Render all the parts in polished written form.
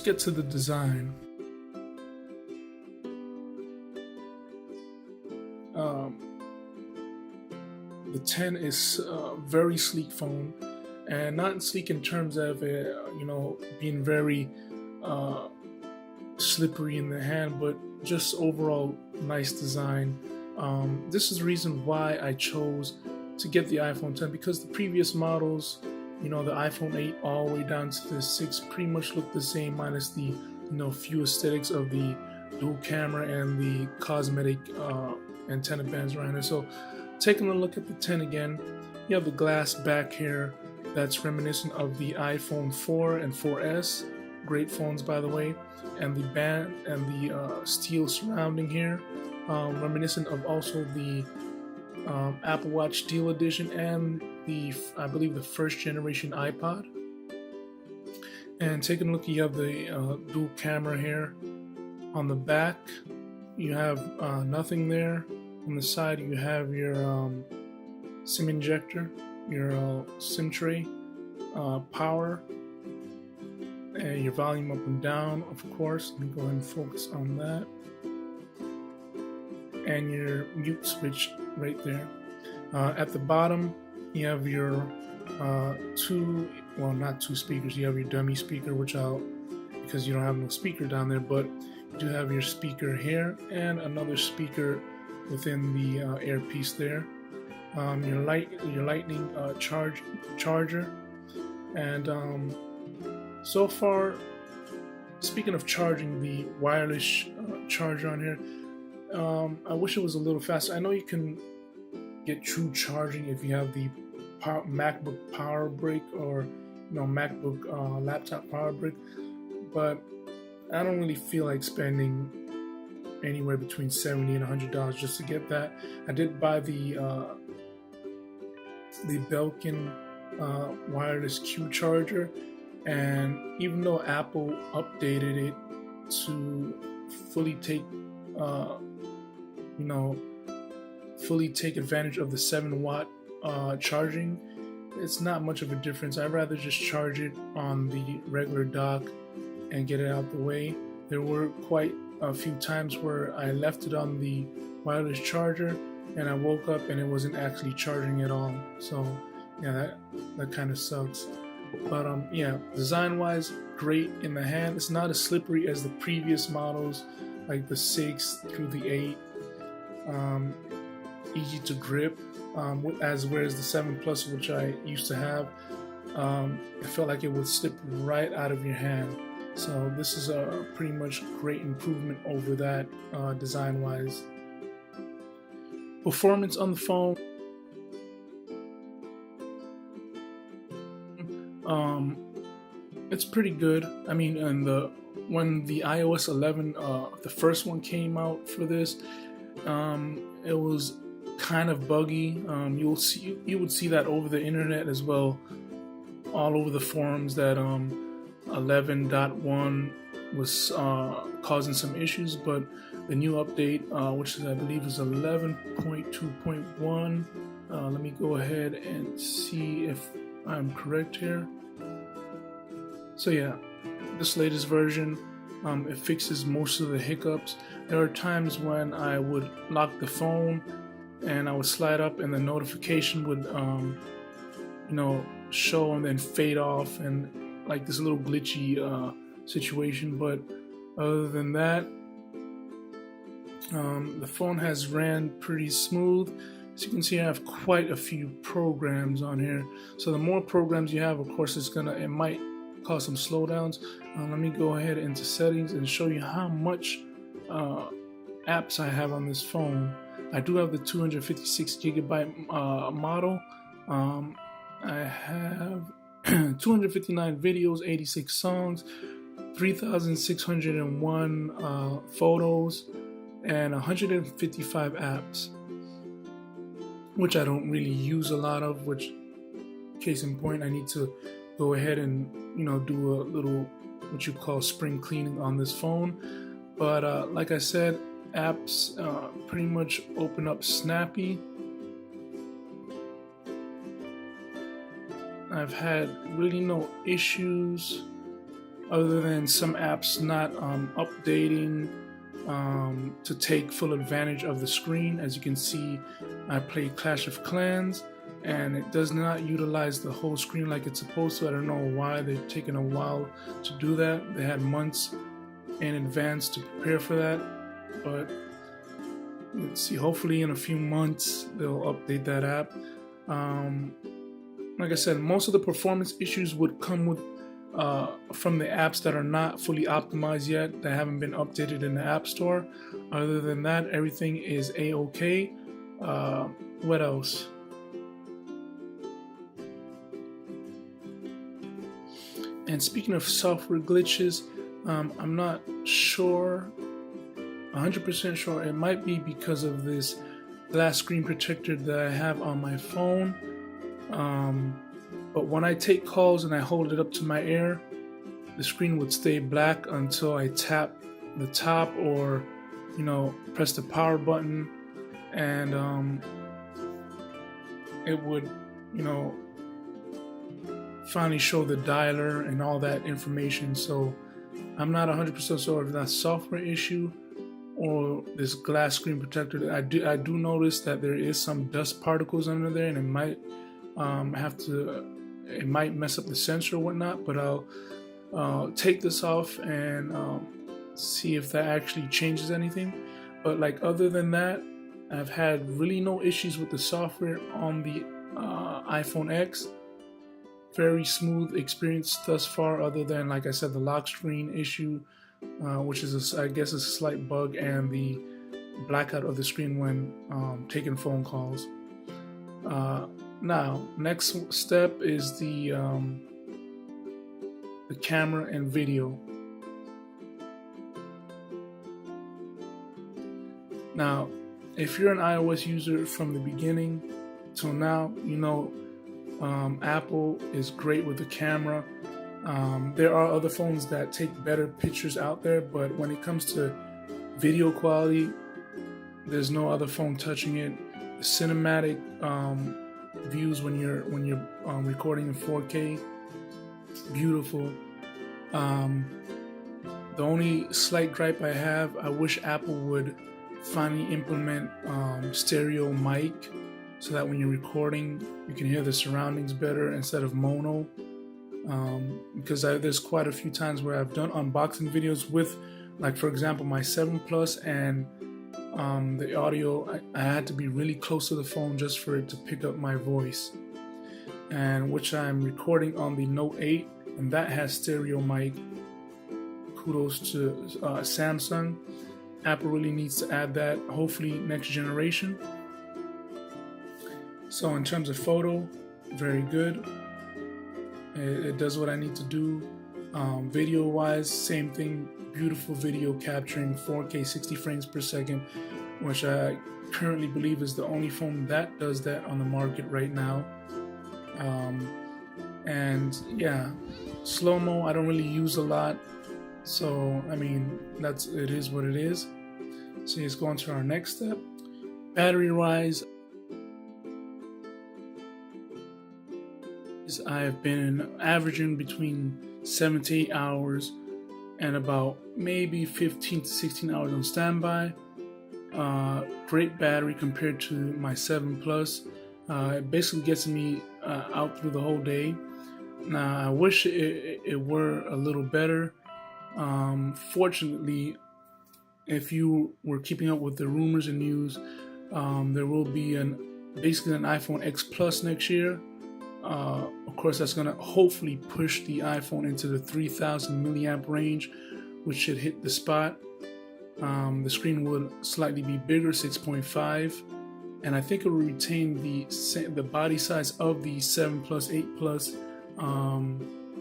let's get to the design. Um, the 10 is a very sleek phone, and not sleek in terms of being very slippery in the hand, but just overall nice design. This is the reason why I chose to get the iPhone 10, because the previous models, the iPhone 8 all the way down to the 6 pretty much look the same, minus the few aesthetics of the dual camera and the cosmetic antenna bands around it. So taking a look at the 10 again, you have the glass back here that's reminiscent of the iPhone 4 and 4S, great phones by the way, and the band and the steel surrounding here, reminiscent of also the Apple Watch Steel Edition and I believe the first generation iPod. And taking a look, you have the dual camera here. On the back, you have nothing there. On the side, you have your SIM injector, your SIM tray, power, and your volume up and down, of course. Let me go ahead and focus on that. And your mute switch right there. At the bottom, you have your not two speakers. You have your dummy speaker, because you don't have no speaker down there, but you do have your speaker here and another speaker within the earpiece there. Your lightning charger, and so far, speaking of charging, the wireless charger on here, I wish it was a little faster. I know you can get true charging if you have the MacBook Power Brick or MacBook laptop Power Brick, but I don't really feel like spending anywhere between $70 and $100 just to get that. I did buy the Belkin wireless Q charger, and even though Apple updated it to fully take advantage of the 7-watt charging, it's not much of a difference. I'd rather just charge it on the regular dock and get it out the way. There were quite a few times where I left it on the wireless charger and I woke up and it wasn't actually charging at all. So yeah, that kind of sucks. But design wise, great in the hand. It's not as slippery as the previous models, like the 6 through the 8. Easy to grip, whereas the 7 Plus, which I used to have, it felt like it would slip right out of your hand. So this is a pretty much great improvement over that design wise. Performance on the phone, it's pretty good. I mean, when the iOS 11, the first one came out for this, it was kind of buggy. You would see that over the internet as well, all over the forums, that 11.1 was causing some issues, but the new update, which I believe is 11.2.1, let me go ahead and see if I'm correct here. So yeah, this latest version, it fixes most of the hiccups. There are times when I would lock the phone and I would slide up and the notification would show and then fade off, and like this little glitchy situation. But other than that, the phone has ran pretty smooth. As you can see, I have quite a few programs on here. So the more programs you have, of course, it might cause some slowdowns. Let me go ahead into settings and show you how much apps I have on this phone. I do have the 256 gigabyte model. I have 259 videos, 86 songs, 3,601 photos, and 155 apps, which I don't really use a lot of, which, case in point, I need to go ahead and do a little what you call spring cleaning on this phone. But like I said, apps pretty much open up snappy. I've had really no issues other than some apps not updating to take full advantage of the screen. As you can see, I played Clash of Clans and it does not utilize the whole screen like it's supposed to. I don't know why they've taken a while to do that. They had months in advance to prepare for that, but let's see, hopefully in a few months they'll update that app. Like I said, most of the performance issues would come with from the apps that are not fully optimized yet, that haven't been updated in the App Store. Other than that, everything is a-okay. What else? And speaking of software glitches, I'm not sure, 100% sure. It might be because of this glass screen protector that I have on my phone. But when I take calls and I hold it up to my ear, the screen would stay black until I tap the top or, press the power button, and it would, finally show the dialer and all that information. So I'm not 100% sure if that's a software issue or this glass screen protector. I do notice that there is some dust particles under there, and it might it might mess up the sensor or whatnot, but I'll take this off and see if that actually changes anything. But like, other than that, I've had really no issues with the software on the iPhone X. Very smooth experience thus far, other than, like I said, the lock screen issue, which is I guess a slight bug, and the blackout of the screen when taking phone calls. Now, next step is the camera and video. Now, if you're an iOS user from the beginning till now, Apple is great with the camera. There are other phones that take better pictures out there, but when it comes to video quality, there's no other phone touching it. The cinematic views when you're recording in 4K, beautiful. The only slight gripe I have, I wish Apple would finally implement stereo mic, so that when you're recording you can hear the surroundings better instead of mono. Because there's quite a few times where I've done unboxing videos with, like, for example, my 7 Plus, and the audio, I had to be really close to the phone just for it to pick up my voice, and which I'm recording on the Note 8, and that has stereo mic. Kudos to Samsung. Apple really needs to add that, hopefully next generation. So in terms of photo, very good. It does what I need to do. Video wise, same thing. Beautiful video, capturing 4K 60 frames per second, which I currently believe is the only phone that does that on the market right now. And yeah, slow-mo I don't really use a lot, so I mean, it is what it is. So let's go on to our next step. Battery wise, I have been averaging between 7 to 8 hours and about maybe 15 to 16 hours on standby. Great battery compared to my 7 Plus. It basically gets me out through the whole day. Now, I wish it were a little better. Fortunately, if you were keeping up with the rumors and news, there will be basically an iPhone X Plus next year. Of course, that's going to hopefully push the iPhone into the 3000 milliamp range, which should hit the spot. The screen will slightly be bigger, 6.5, and I think it will retain the body size of the 7 Plus, 8 Plus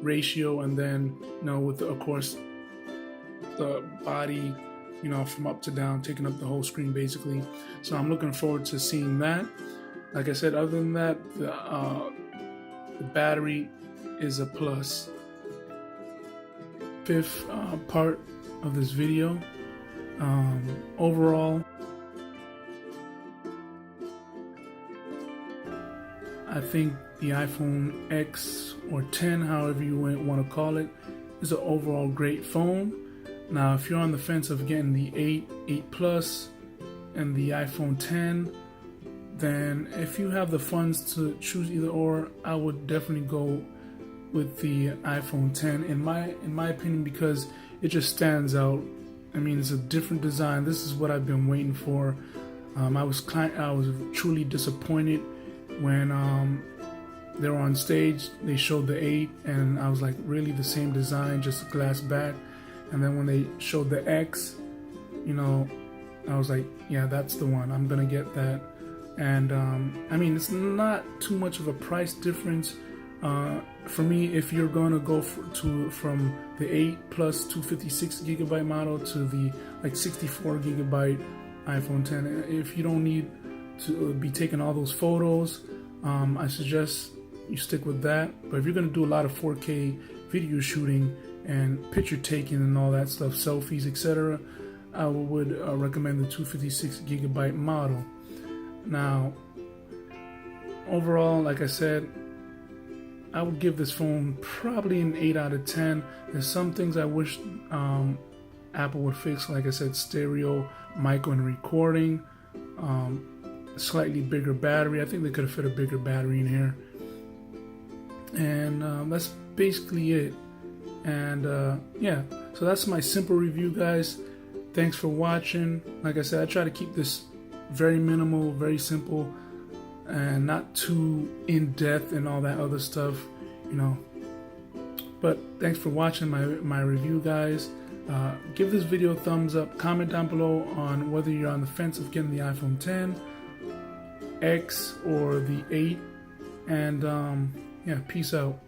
ratio, and then with of course the body from up to down, taking up the whole screen basically. So I'm looking forward to seeing that. Like I said, other than that, the battery is a plus. Fifth part of this video. Overall, I think the iPhone X or 10, however you want to call it, is an overall great phone. Now, if you're on the fence of getting the 8, 8 Plus, and the iPhone 10, then if you have the funds to choose either or, I would definitely go with the iPhone 10 in my opinion, because it just stands out. I mean, it's a different design. This is what I've been waiting for. I was truly disappointed when they were on stage. They showed the 8, and I was like, really, the same design, just a glass back. And then when they showed the X, you know, I was like, yeah, that's the one. I'm gonna get that. And I mean, it's not too much of a price difference. For me, if you're gonna go from the 8 Plus 256 gigabyte model to the like 64 gigabyte iPhone 10, if you don't need to be taking all those photos, I suggest you stick with that. But if you're gonna do a lot of 4K video shooting and picture taking and all that stuff, selfies, etc., I would recommend the 256 gigabyte model. Now, overall, like I said, I would give this phone probably an 8 out of 10. There's some things I wish Apple would fix, like I said, stereo, mic and recording, slightly bigger battery. I think they could have fit a bigger battery in here. And that's basically it. And yeah, so that's my simple review, guys. Thanks for watching. Like I said, I try to keep this very minimal, very simple, and not too in-depth and all that other stuff, you know. But thanks for watching my review, guys. Give this video a thumbs up. Comment down below on whether you're on the fence of getting the iPhone 10, X, or the 8. And yeah, peace out.